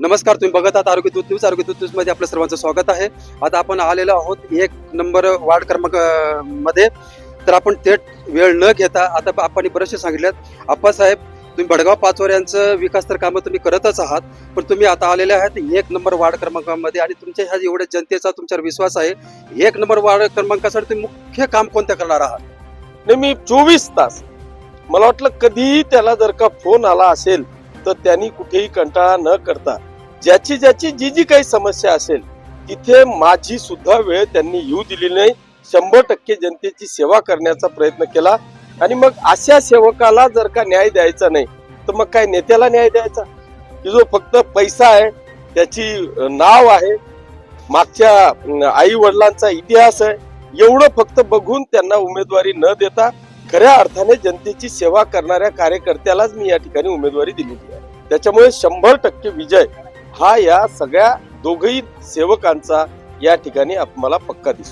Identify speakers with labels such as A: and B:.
A: नमस्कार, तुम्ही बघत आहात आरोग्य दूत न्यूज. आरोग्य दूत न्यूज मध्ये आपलं सर्वांचं स्वागत आहे. आता आपण आलेलो आहोत 1 नंबर वार्ड क्रमांक मध्ये. तर आपण थेट वेळ न घेता, आता आपण बरेचसे सांगितलेत आप्पासाहेब, तुम्ही भडगाव पाचोर यांचं विकास तर कामं तुम्ही करतच आहात, पण तुम्ही आता आलेले आहात 1 नंबर वार्ड क्रमांकामध्ये आणि तुमच्या ह्या एवढ्या जनतेचा तुमच्यावर विश्वास आहे. 1 नंबर वार्ड क्रमांकासाठी तुम्ही मुख्य काम कोणतं करणार आहात?
B: नाही, मी 24 तास, मला वाटलं कधीही त्याला जर का फोन आला असेल तर त्यांनी कुठेही कंटाळा न करता ज्याची जी जी काही समस्या असेल तिथे माझी सुद्धा वेळ त्यांनी येऊ दिली नाही. 100% जनतेची सेवा करण्याचा प्रयत्न केला. आणि मग अशा सेवकाला जर का न्याय द्यायचा नाही तर मग काय नेत्याला न्याय द्यायचा? की जो फक्त पैसा आहे, त्याची नाव आहे, मागच्या आई वडिलांचा इतिहास आहे, एवढं फक्त बघून त्यांना उमेदवारी न देता खऱ्या अर्थाने जनतेची सेवा करणाऱ्या कार्यकर्त्यालाच मी या ठिकाणी उमेदवारी दिलेली आहे. त्याच्यामुळे 100% विजय हा या सगळ्या दोघही सेवकांचा या ठिकाणी मला पक्का दिसतो.